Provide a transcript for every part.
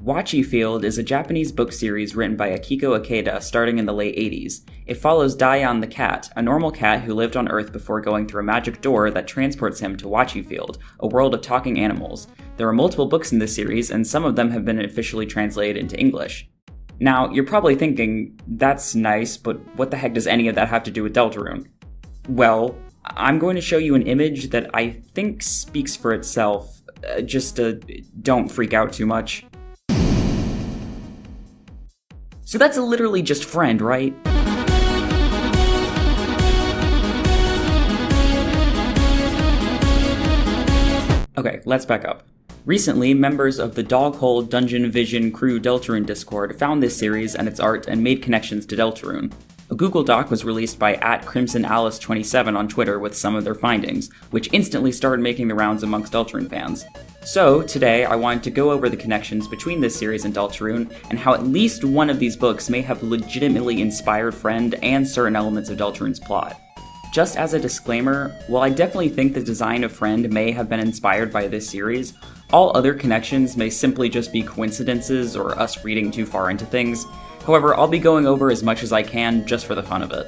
Wachifield is a Japanese book series written by Akiko Ikeda starting in the late 80s. It follows Dion the cat, a normal cat who lived on Earth before going through a magic door that transports him to Wachifield, a world of talking animals. There are multiple books in this series, and some of them have been officially translated into English. Now, you're probably thinking, that's nice, but what the heck does any of that have to do with Deltarune? Well, I'm going to show you an image that I think speaks for itself. Don't freak out too much. So that's literally just friend, right? Okay, let's back up. Recently, members of the Doghole Dungeon Vision Crew Deltarune Discord found this series and its art and made connections to Deltarune. A Google Doc was released by @CrimsonAlice27 on Twitter with some of their findings, which instantly started making the rounds amongst Deltarune fans. So, today I wanted to go over the connections between this series and Deltarune, and how at least one of these books may have legitimately inspired Friend and certain elements of Deltarune's plot. Just as a disclaimer, while I definitely think the design of Friend may have been inspired by this series, all other connections may simply just be coincidences or us reading too far into things. However, I'll be going over as much as I can just for the fun of it.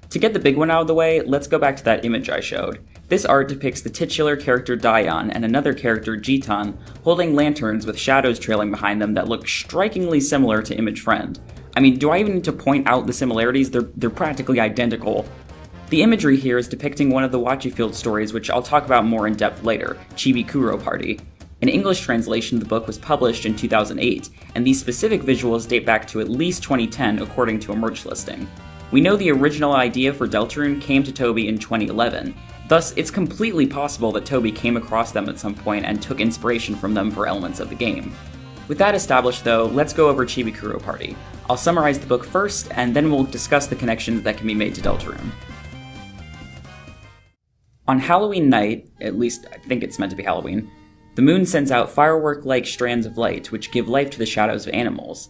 To get the big one out of the way, let's go back to that image I showed. This art depicts the titular character Dion and another character, Jitan, holding lanterns with shadows trailing behind them that look strikingly similar to Image Friend. I mean, do I even need to point out the similarities? They're practically identical. The imagery here is depicting one of the Wachifield stories, which I'll talk about more in depth later, Chibikuro Party. An English translation of the book was published in 2008, and these specific visuals date back to at least 2010 according to a merch listing. We know the original idea for Deltarune came to Toby in 2011, thus it's completely possible that Toby came across them at some point and took inspiration from them for elements of the game. With that established though, let's go over Chibikuro Party. I'll summarize the book first, and then we'll discuss the connections that can be made to Deltarune. On Halloween night, at least I think it's meant to be Halloween, the moon sends out firework-like strands of light which give life to the shadows of animals.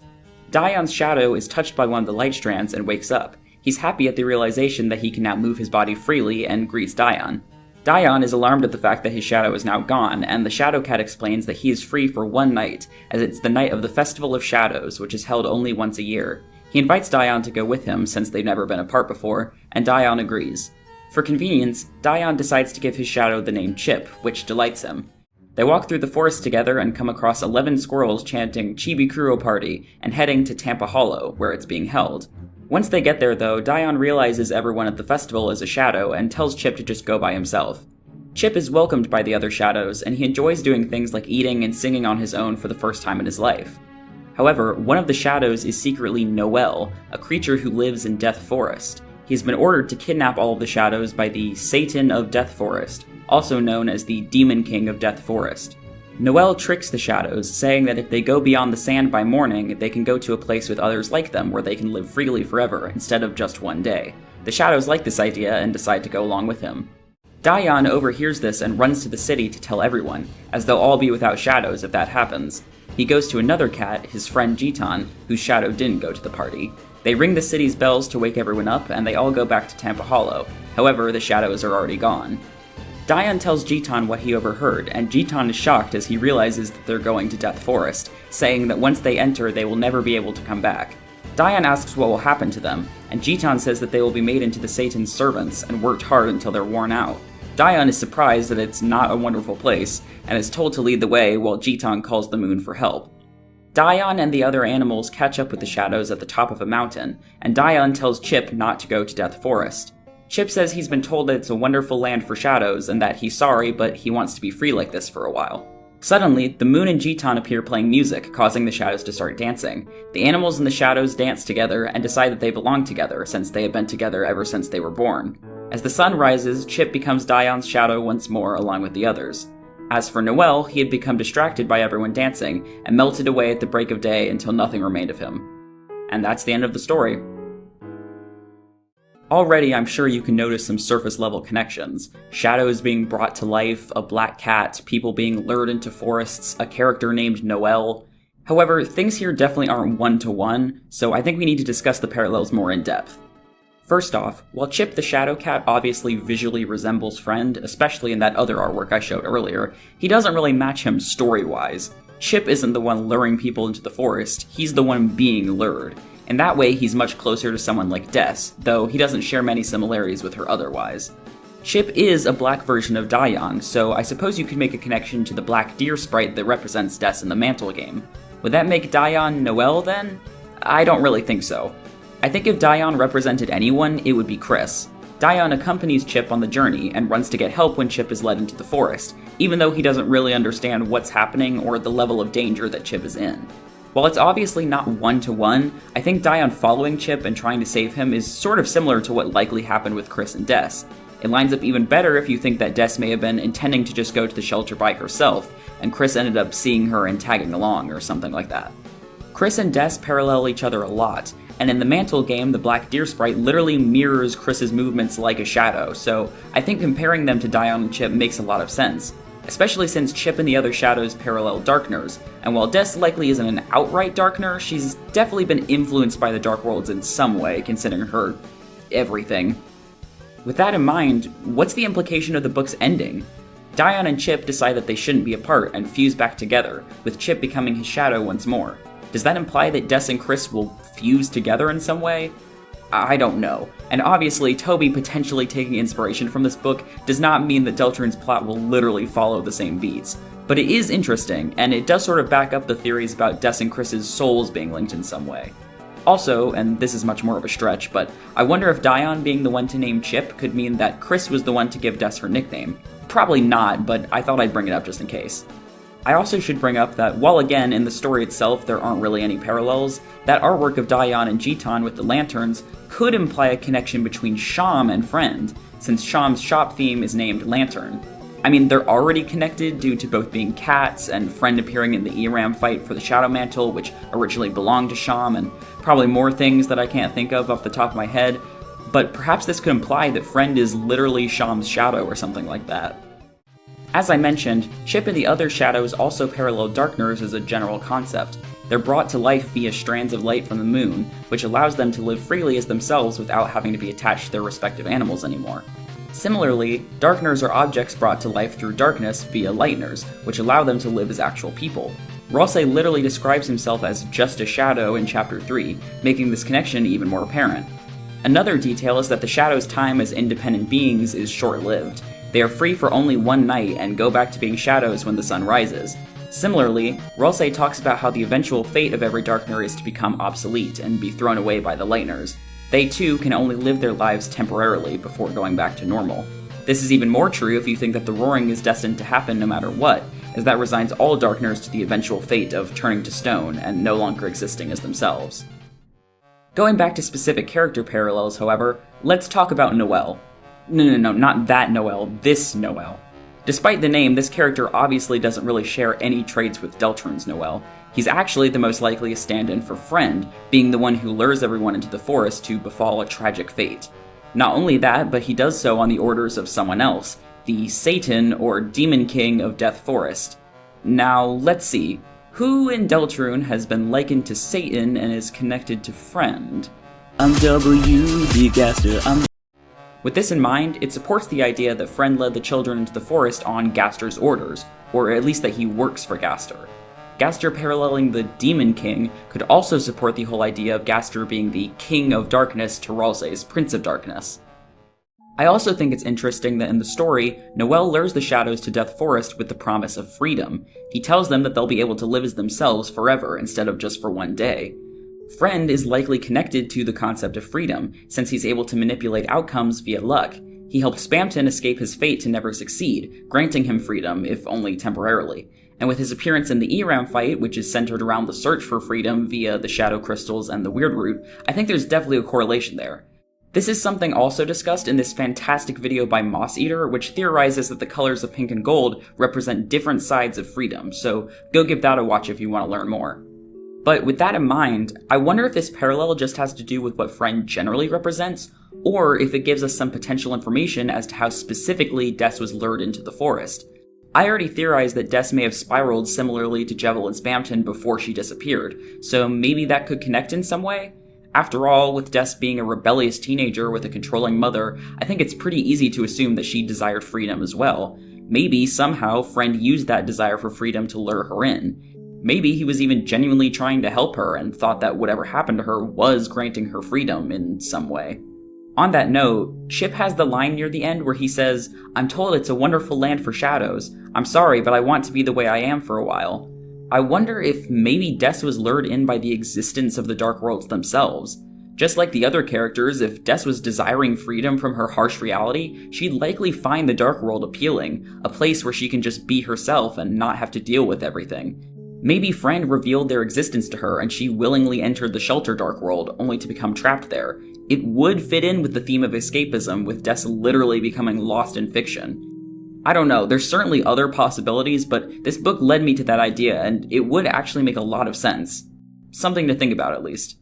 Dion's shadow is touched by one of the light strands and wakes up. He's happy at the realization that he can now move his body freely and greets Dion. Dion is alarmed at the fact that his shadow is now gone, and the Shadow Cat explains that he is free for one night, as it's the night of the Festival of Shadows, which is held only once a year. He invites Dion to go with him since they've never been apart before, and Dion agrees. For convenience, Dion decides to give his shadow the name Chip, which delights him. They walk through the forest together and come across 11 squirrels chanting Chibikuro Party and heading to Tampa Hollow, where it's being held. Once they get there though, Dion realizes everyone at the festival is a shadow and tells Chip to just go by himself. Chip is welcomed by the other shadows, and he enjoys doing things like eating and singing on his own for the first time in his life. However, one of the shadows is secretly Noel, a creature who lives in Death Forest. He has been ordered to kidnap all of the shadows by the Satan of Death Forest, also known as the Demon King of Death Forest. Noel tricks the shadows, saying that if they go beyond the sand by morning, they can go to a place with others like them where they can live freely forever instead of just one day. The shadows like this idea and decide to go along with him. Dion overhears this and runs to the city to tell everyone, as they'll all be without shadows if that happens. He goes to another cat, his friend Jitan, whose shadow didn't go to the party. They ring the city's bells to wake everyone up, and they all go back to Tampa Hollow. However, the shadows are already gone. Dion tells Jitan what he overheard, and Jitan is shocked as he realizes that they're going to Death Forest, saying that once they enter, they will never be able to come back. Dion asks what will happen to them, and Jitan says that they will be made into the Satan's servants and worked hard until they're worn out. Dion is surprised that it's not a wonderful place, and is told to lead the way while Jitan calls the moon for help. Dion and the other animals catch up with the shadows at the top of a mountain, and Dion tells Chip not to go to Death Forest. Chip says he's been told that it's a wonderful land for shadows and that he's sorry, but he wants to be free like this for a while. Suddenly, the moon and Jitan appear playing music, causing the shadows to start dancing. The animals and the shadows dance together and decide that they belong together since they have been together ever since they were born. As the sun rises, Chip becomes Dion's shadow once more along with the others. As for Noel, he had become distracted by everyone dancing and melted away at the break of day until nothing remained of him. And that's the end of the story. Already, I'm sure you can notice some surface-level connections. Shadows being brought to life, a black cat, people being lured into forests, a character named Noel. However, things here definitely aren't one-to-one, so I think we need to discuss the parallels more in depth. First off, while Chip the Shadow Cat obviously visually resembles Friend, especially in that other artwork I showed earlier, he doesn't really match him story-wise. Chip isn't the one luring people into the forest, he's the one being lured. And that way he's much closer to someone like Des, though he doesn't share many similarities with her otherwise. Chip is a black version of Dion, so I suppose you could make a connection to the black deer sprite that represents Des in the Mantle game. Would that make Dion Noelle then? I don't really think so. I think if Dion represented anyone, it would be Chris. Dion accompanies Chip on the journey and runs to get help when Chip is led into the forest, even though he doesn't really understand what's happening or the level of danger that Chip is in. While it's obviously not one-to-one, I think Dion following Chip and trying to save him is sort of similar to what likely happened with Chris and Des. It lines up even better if you think that Des may have been intending to just go to the shelter by herself, and Chris ended up seeing her and tagging along or something like that. Chris and Des parallel each other a lot, and in the Mantle game, the black deer sprite literally mirrors Chris's movements like a shadow, so I think comparing them to Dion and Chip makes a lot of sense, especially since Chip and the other shadows parallel Darkners, and while Des likely isn't an outright Darkner, she's definitely been influenced by the Dark Worlds in some way, considering her everything. With that in mind, what's the implication of the book's ending? Dion and Chip decide that they shouldn't be apart and fuse back together, with Chip becoming his shadow once more. Does that imply that Des and Chris will fuse together in some way? I don't know. And obviously, Toby potentially taking inspiration from this book does not mean that Deltarune's plot will literally follow the same beats. But it is interesting, and it does sort of back up the theories about Des and Chris's souls being linked in some way. Also, and this is much more of a stretch, but I wonder if Dion being the one to name Chip could mean that Chris was the one to give Des her nickname. Probably not, but I thought I'd bring it up just in case. I also should bring up that while again in the story itself there aren't really any parallels, that artwork of Dion and Jitan with the lanterns could imply a connection between Sham and Friend, since Sham's shop theme is named Lantern. I mean, they're already connected due to both being cats and Friend appearing in the Eram fight for the Shadow Mantle, which originally belonged to Sham, and probably more things that I can't think of off the top of my head, but perhaps this could imply that Friend is literally Sham's shadow or something like that. As I mentioned, Chip and the other shadows also parallel Darkners as a general concept. They're brought to life via strands of light from the moon, which allows them to live freely as themselves without having to be attached to their respective animals anymore. Similarly, Darkners are objects brought to life through darkness via Lightners, which allow them to live as actual people. Ralsei literally describes himself as just a shadow in Chapter 3, making this connection even more apparent. Another detail is that the Shadow's time as independent beings is short-lived. They are free for only one night and go back to being shadows when the sun rises. Similarly, Ralsei talks about how the eventual fate of every Darkner is to become obsolete and be thrown away by the Lightners. They too can only live their lives temporarily before going back to normal. This is even more true if you think that the Roaring is destined to happen no matter what, as that resigns all Darkners to the eventual fate of turning to stone and no longer existing as themselves. Going back to specific character parallels, however, let's talk about Noelle. No, not that Noelle, this Noelle. Despite the name, this character obviously doesn't really share any traits with Deltarune's Noelle. He's actually the most likely a stand-in for Friend, being the one who lures everyone into the forest to befall a tragic fate. Not only that, but he does so on the orders of someone else, the Satan or Demon King of Death Forest. Now, let's see. Who in Deltarune has been likened to Satan and is connected to Friend? I'm W.D. Gaster, With this in mind, it supports the idea that Friend led the children into the forest on Gaster's orders, or at least that he works for Gaster. Gaster paralleling the Demon King could also support the whole idea of Gaster being the King of Darkness to Ralsei's Prince of Darkness. I also think it's interesting that in the story, Noelle lures the shadows to Death Forest with the promise of freedom. He tells them that they'll be able to live as themselves forever instead of just for one day. Friend is likely connected to the concept of freedom, since he's able to manipulate outcomes via luck. He helped Spamton escape his fate to never succeed, granting him freedom, if only temporarily. And with his appearance in the Eram fight, which is centered around the search for freedom via the Shadow Crystals and the Weird Root, I think there's definitely a correlation there. This is something also discussed in this fantastic video by Moss Eater, which theorizes that the colors of pink and gold represent different sides of freedom, so go give that a watch if you want to learn more. But with that in mind, I wonder if this parallel just has to do with what Friend generally represents, or if it gives us some potential information as to how specifically Des was lured into the forest. I already theorized that Des may have spiraled similarly to Jevil and Spamton before she disappeared, so maybe that could connect in some way? After all, with Des being a rebellious teenager with a controlling mother, I think it's pretty easy to assume that she desired freedom as well. Maybe, somehow, Friend used that desire for freedom to lure her in. Maybe he was even genuinely trying to help her and thought that whatever happened to her was granting her freedom in some way. On that note, Chip has the line near the end where he says, "I'm told it's a wonderful land for shadows. I'm sorry, but I want to be the way I am for a while." I wonder if maybe Des was lured in by the existence of the Dark Worlds themselves. Just like the other characters, if Des was desiring freedom from her harsh reality, she'd likely find the Dark World appealing, a place where she can just be herself and not have to deal with everything. Maybe Friend revealed their existence to her and she willingly entered the Shelter Dark World, only to become trapped there. It would fit in with the theme of escapism, with Des literally becoming lost in fiction. I don't know, there's certainly other possibilities, but this book led me to that idea, and it would actually make a lot of sense. Something to think about, at least.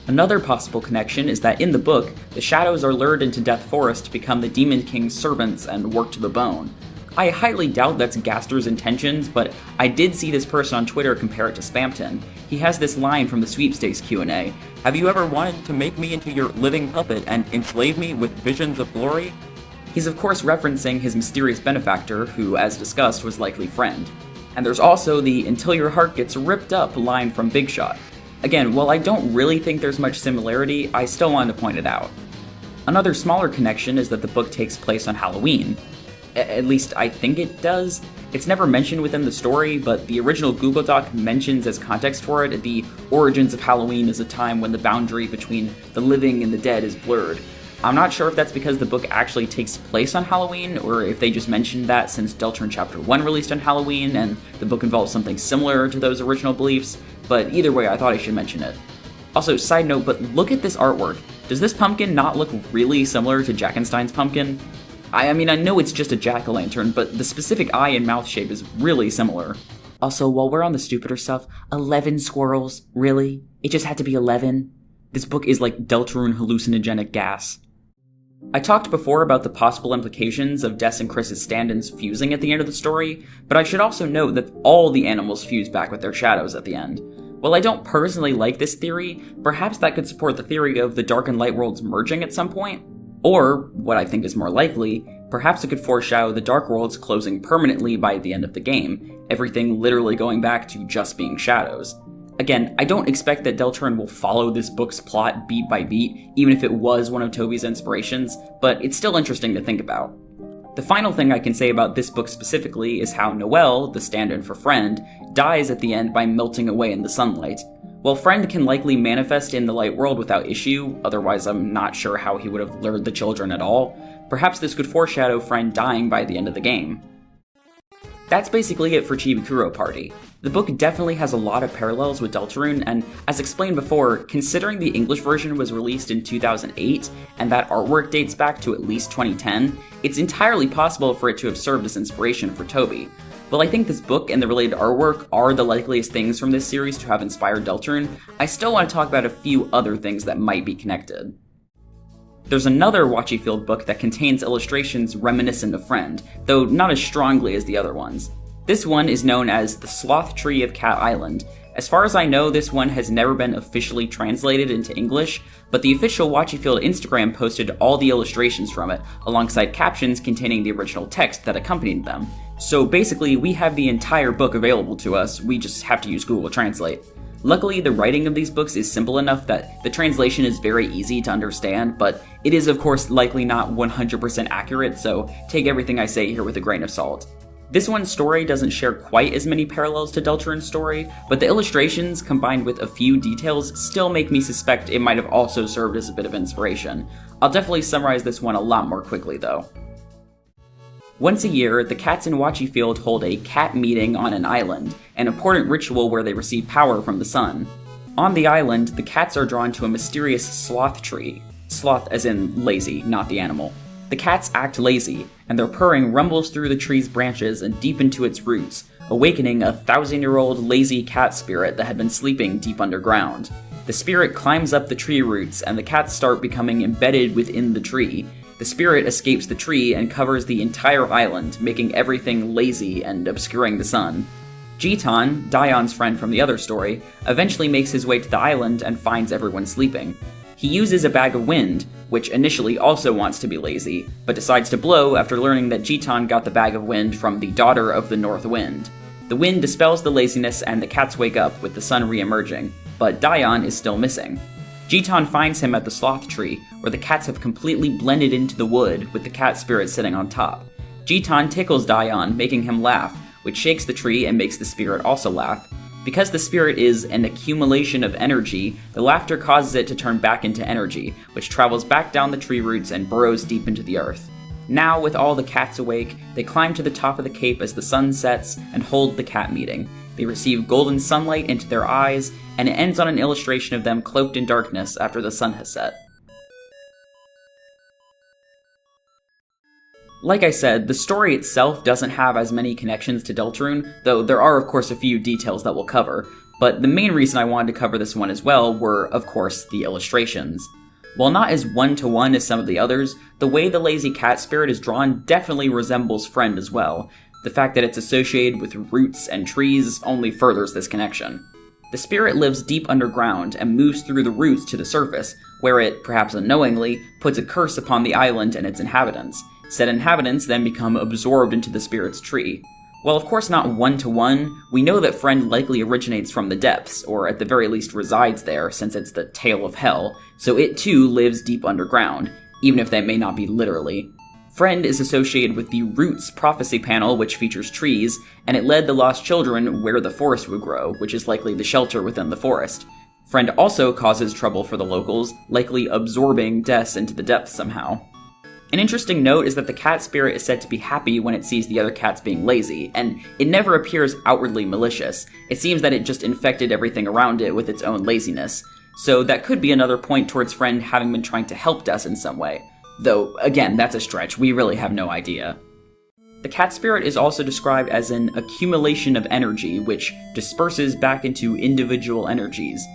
Another possible connection is that in the book, the shadows are lured into Death Forest to become the Demon King's servants and work to the bone. I highly doubt that's Gaster's intentions, but I did see this person on Twitter compare it to Spamton. He has this line from the sweepstakes Q&A, "Have you ever wanted to make me into your living puppet and enslave me with visions of glory?" He's of course referencing his mysterious benefactor, who, as discussed, was likely Friend. And there's also the "until your heart gets ripped up" line from Big Shot. Again, while I don't really think there's much similarity, I still wanted to point it out. Another smaller connection is that the book takes place on Halloween. At least I think it does. It's never mentioned within the story, but the original Google Doc mentions as context for it the origins of Halloween as a time when the boundary between the living and the dead is blurred. I'm not sure if that's because the book actually takes place on Halloween, or if they just mentioned that since Deltarune Chapter 1 released on Halloween, and the book involves something similar to those original beliefs, but either way I thought I should mention it. Also, side note, but look at this artwork. Does this pumpkin not look really similar to Jackenstein's pumpkin? I mean, I know it's just a jack-o'-lantern, but the specific eye and mouth shape is really similar. Also, while we're on the stupider stuff, 11 squirrels? Really? It just had to be 11? This book is like Deltarune hallucinogenic gas. I talked before about the possible implications of Des and Chris's stand-ins fusing at the end of the story, but I should also note that all the animals fuse back with their shadows at the end. While I don't personally like this theory, perhaps that could support the theory of the Dark and Light worlds merging at some point. Or, what I think is more likely, perhaps it could foreshadow the Dark Worlds closing permanently by the end of the game, everything literally going back to just being shadows. Again, I don't expect that Deltarune will follow this book's plot beat by beat, even if it was one of Toby's inspirations, but it's still interesting to think about. The final thing I can say about this book specifically is how Noelle, the stand-in for Friend, dies at the end by melting away in the sunlight. While Friend can likely manifest in the light world without issue, otherwise I'm not sure how he would have lured the children at all, perhaps this could foreshadow Friend dying by the end of the game. That's basically it for Chibikuro Party. The book definitely has a lot of parallels with Deltarune, and as explained before, considering the English version was released in 2008, and that artwork dates back to at least 2010, it's entirely possible for it to have served as inspiration for Toby. While I think this book and the related artwork are the likeliest things from this series to have inspired Deltarune, I still want to talk about a few other things that might be connected. There's another Wachifield book that contains illustrations reminiscent of Friend, though not as strongly as the other ones. This one is known as The Sloth Tree of Cat Island. As far as I know, this one has never been officially translated into English, but the official Wachifield Instagram posted all the illustrations from it, alongside captions containing the original text that accompanied them. So basically, we have the entire book available to us, we just have to use Google Translate. Luckily, the writing of these books is simple enough that the translation is very easy to understand, but it is of course likely not 100% accurate, so take everything I say here with a grain of salt. This one's story doesn't share quite as many parallels to Deltarune's story, but the illustrations, combined with a few details, still make me suspect it might have also served as a bit of inspiration. I'll definitely summarize this one a lot more quickly though. Once a year, the cats in Wachifield hold a cat meeting on an island, an important ritual where they receive power from the sun. On the island, the cats are drawn to a mysterious sloth tree. Sloth as in lazy, not the animal. The cats act lazy, and their purring rumbles through the tree's branches and deep into its roots, awakening a 1,000-year-old lazy cat spirit that had been sleeping deep underground. The spirit climbs up the tree roots, and the cats start becoming embedded within the tree. The spirit escapes the tree and covers the entire island, making everything lazy and obscuring the sun. Jitan, Dion's friend from the other story, eventually makes his way to the island and finds everyone sleeping. He uses a bag of wind, which initially also wants to be lazy, but decides to blow after learning that Jitan got the bag of wind from the daughter of the North Wind. The wind dispels the laziness and the cats wake up with the sun re-emerging, but Dion is still missing. Jitan finds him at the Sloth tree, where the cats have completely blended into the wood with the cat spirit sitting on top. Jitan tickles Dion, making him laugh, which shakes the tree and makes the spirit also laugh. Because the spirit is an accumulation of energy, the laughter causes it to turn back into energy, which travels back down the tree roots and burrows deep into the earth. Now, with all the cats awake, they climb to the top of the cape as the sun sets and hold the cat meeting. They receive golden sunlight into their eyes, and it ends on an illustration of them cloaked in darkness after the sun has set. Like I said, the story itself doesn't have as many connections to Deltarune, though there are of course a few details that we'll cover, but the main reason I wanted to cover this one as well were, of course, the illustrations. While not as one-to-one as some of the others, the way the lazy cat spirit is drawn definitely resembles Friend as well. The fact that it's associated with roots and trees only furthers this connection. The spirit lives deep underground and moves through the roots to the surface, where it, perhaps unknowingly, puts a curse upon the island and its inhabitants. Said inhabitants then become absorbed into the spirit's tree. While of course not one-to-one, we know that Friend likely originates from the depths, or at the very least resides there, since it's the tail of hell, so it too lives deep underground, even if that may not be literally. Friend is associated with the Roots prophecy panel, which features trees, and it led the lost children where the forest would grow, which is likely the shelter within the forest. Friend also causes trouble for the locals, likely absorbing deaths into the depths somehow. An interesting note is that the cat spirit is said to be happy when it sees the other cats being lazy, and it never appears outwardly malicious. It seems that it just infected everything around it with its own laziness. So that could be another point towards Friend having been trying to help Des in some way. Though, again, that's a stretch, we really have no idea. The cat spirit is also described as an accumulation of energy, which disperses back into individual energies.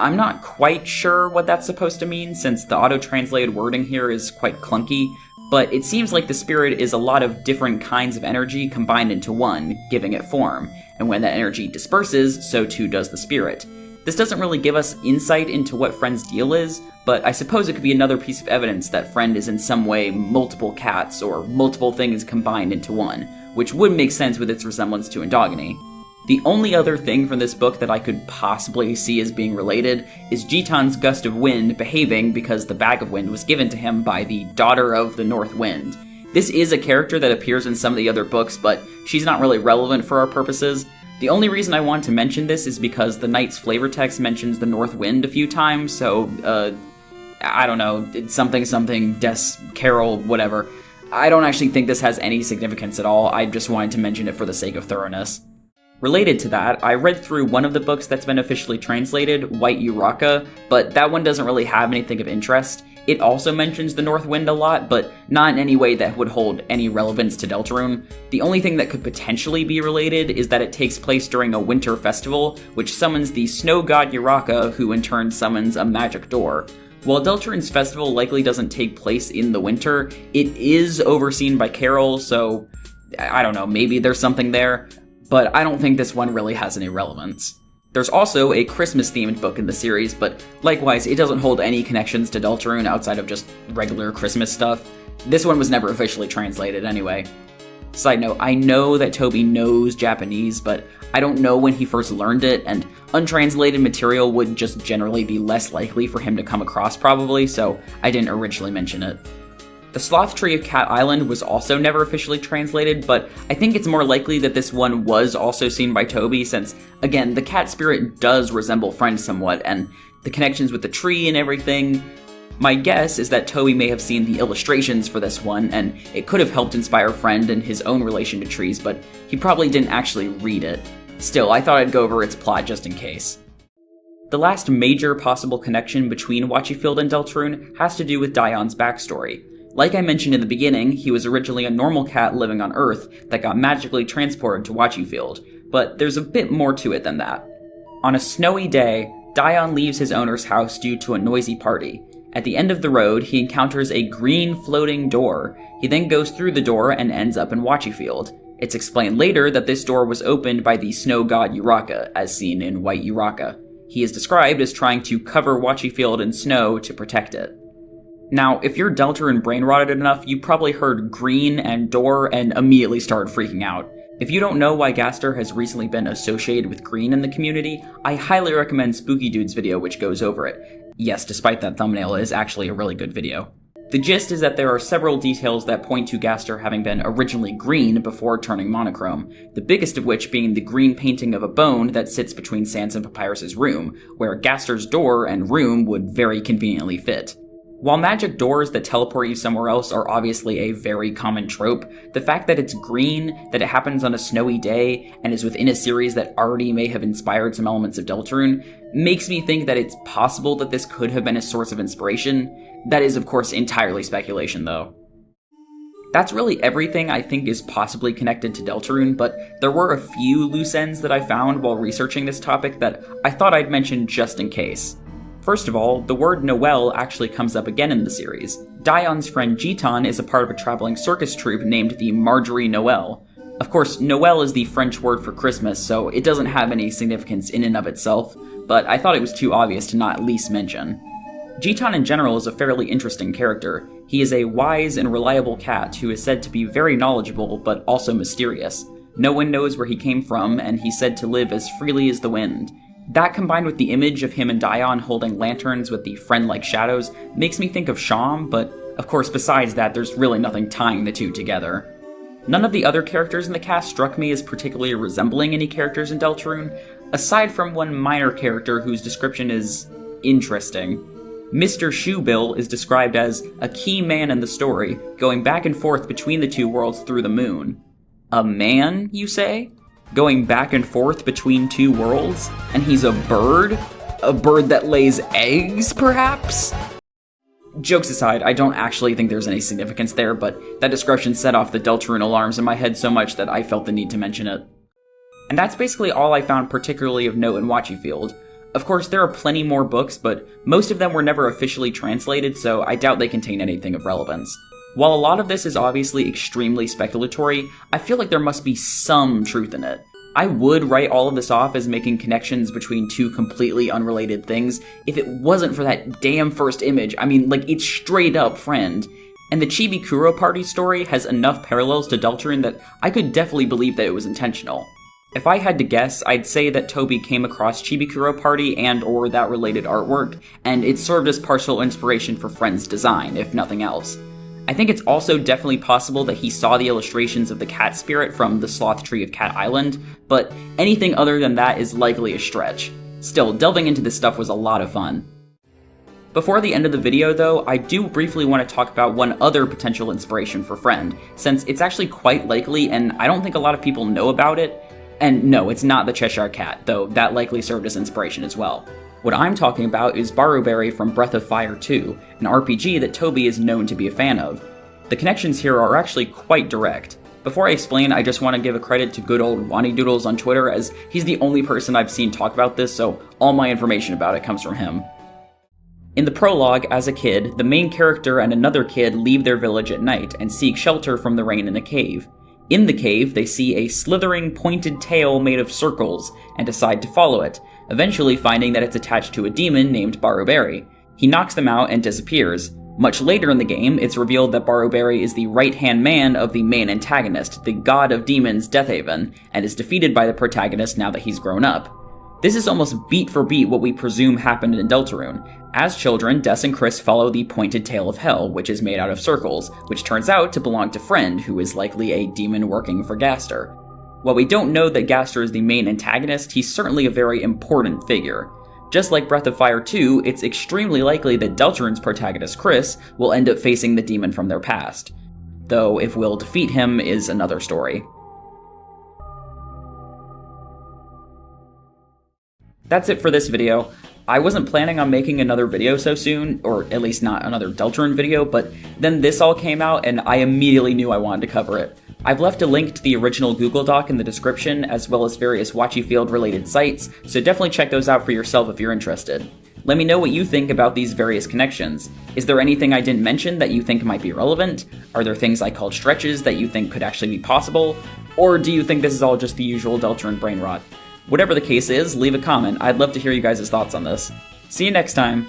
I'm not quite sure what that's supposed to mean, since the auto-translated wording here is quite clunky, but it seems like the spirit is a lot of different kinds of energy combined into one, giving it form, and when that energy disperses, so too does the spirit. This doesn't really give us insight into what Friend's deal is, but I suppose it could be another piece of evidence that Friend is in some way multiple cats, or multiple things combined into one, which would make sense with its resemblance to Endogeny. The only other thing from this book that I could possibly see as being related is Jitan's gust of wind behaving because the bag of wind was given to him by the daughter of the North Wind. This is a character that appears in some of the other books, but she's not really relevant for our purposes. The only reason I want to mention this is because the Knight's flavor text mentions the North Wind a few times, so, I don't know, it's something, Des, Carol, whatever. I don't actually think this has any significance at all, I just wanted to mention it for the sake of thoroughness. Related to that, I read through one of the books that's been officially translated, White Uraka, but that one doesn't really have anything of interest. It also mentions the North Wind a lot, but not in any way that would hold any relevance to Deltarune. The only thing that could potentially be related is that it takes place during a winter festival, which summons the snow god Uraka, who in turn summons a magic door. While Deltarune's festival likely doesn't take place in the winter, it is overseen by Carol, so I don't know, maybe there's something there. But I don't think this one really has any relevance. There's also a Christmas-themed book in the series, but likewise, it doesn't hold any connections to Deltarune outside of just regular Christmas stuff. This one was never officially translated anyway. Side note, I know that Toby knows Japanese, but I don't know when he first learned it, and untranslated material would just generally be less likely for him to come across probably, so I didn't originally mention it. The Sloth Tree of Cat Island was also never officially translated, but I think it's more likely that this one was also seen by Toby since, again, the cat spirit does resemble Friend somewhat, and the connections with the tree and everything. My guess is that Toby may have seen the illustrations for this one, and it could have helped inspire Friend in his own relation to trees, but he probably didn't actually read it. Still, I thought I'd go over its plot just in case. The last major possible connection between Wachifield and Deltarune has to do with Dion's backstory. Like I mentioned in the beginning, he was originally a normal cat living on Earth that got magically transported to Wachifield, but there's a bit more to it than that. On a snowy day, Dion leaves his owner's house due to a noisy party. At the end of the road, he encounters a green floating door. He then goes through the door and ends up in Wachifield. It's explained later that this door was opened by the snow god Uraka, as seen in White Uraka. He is described as trying to cover Wachifield in snow to protect it. Now, if you're Deltarune brain-rotted enough, you probably heard green and door and immediately started freaking out. If you don't know why Gaster has recently been associated with green in the community, I highly recommend Spooky Dude's video which goes over it. Yes, despite that thumbnail, it is actually a really good video. The gist is that there are several details that point to Gaster having been originally green before turning monochrome, the biggest of which being the green painting of a bone that sits between Sans and Papyrus's room, where Gaster's door and room would very conveniently fit. While magic doors that teleport you somewhere else are obviously a very common trope, the fact that it's green, that it happens on a snowy day, and is within a series that already may have inspired some elements of Deltarune, makes me think that it's possible that this could have been a source of inspiration. That is, of course, entirely speculation, though. That's really everything I think is possibly connected to Deltarune, but there were a few loose ends that I found while researching this topic that I thought I'd mention just in case. First of all, the word Noel actually comes up again in the series. Dion's friend Giton is a part of a traveling circus troupe named the Marjorie Noel. Of course, Noel is the French word for Christmas, so it doesn't have any significance in and of itself, but I thought it was too obvious to not at least mention. Giton in general is a fairly interesting character. He is a wise and reliable cat who is said to be very knowledgeable, but also mysterious. No one knows where he came from, and he's said to live as freely as the wind. That combined with the image of him and Dion holding lanterns with the friend-like shadows makes me think of Sham, but of course besides that there's really nothing tying the two together. None of the other characters in the cast struck me as particularly resembling any characters in Deltarune, aside from one minor character whose description is interesting. Mr. Shoebill is described as a key man in the story, going back and forth between the two worlds through the moon. A man, you say? Going back and forth between two worlds? And he's a bird? A bird that lays eggs, perhaps? Jokes aside, I don't actually think there's any significance there, but that description set off the Deltarune alarms in my head so much that I felt the need to mention it. And that's basically all I found particularly of note in Wachifield. Of course, there are plenty more books, but most of them were never officially translated, so I doubt they contain anything of relevance. While a lot of this is obviously extremely speculatory, I feel like there must be some truth in it. I would write all of this off as making connections between two completely unrelated things if it wasn't for that damn first image. I mean, like, it's straight up friend. And the Chibikuro party story has enough parallels to Deltarune that I could definitely believe that it was intentional. If I had to guess, I'd say that Toby came across Chibikuro party and or that related artwork, and it served as partial inspiration for Friend's design, if nothing else. I think it's also definitely possible that he saw the illustrations of the cat spirit from the Sloth tree of Cat Island, but anything other than that is likely a stretch. Still, delving into this stuff was a lot of fun. Before the end of the video though, I do briefly want to talk about one other potential inspiration for Friend, since it's actually quite likely and I don't think a lot of people know about it. And no, it's not the Cheshire Cat, though that likely served as inspiration as well. What I'm talking about is Barrowberry from Breath of Fire 2, an RPG that Toby is known to be a fan of. The connections here are actually quite direct. Before I explain, I just want to give a credit to good old Wani Doodles on Twitter, as he's the only person I've seen talk about this, so all my information about it comes from him. In the prologue, as a kid, the main character and another kid leave their village at night and seek shelter from the rain in a cave. In the cave, they see a slithering, pointed tail made of circles, and decide to follow it, eventually finding that it's attached to a demon named Barrowberry. He knocks them out and disappears. Much later in the game, it's revealed that Barrowberry is the right-hand man of the main antagonist, the god of demons Deathhaven, and is defeated by the protagonist now that he's grown up. This is almost beat for beat what we presume happened in Deltarune. As children, Des and Chris follow the pointed tail of hell, which is made out of circles, which turns out to belong to Friend, who is likely a demon working for Gaster. While we don't know that Gaster is the main antagonist, he's certainly a very important figure. Just like Breath of Fire 2, it's extremely likely that Deltarune's protagonist Chris will end up facing the demon from their past. Though if we'll defeat him is another story. That's it for this video. I wasn't planning on making another video so soon, or at least not another Deltarune video, but then this all came out and I immediately knew I wanted to cover it. I've left a link to the original Google Doc in the description, as well as various Wachifield related sites, so definitely check those out for yourself if you're interested. Let me know what you think about these various connections. Is there anything I didn't mention that you think might be relevant? Are there things I called stretches that you think could actually be possible? Or do you think this is all just the usual Deltarune brain rot? Whatever the case is, leave a comment. I'd love to hear you guys' thoughts on this. See you next time!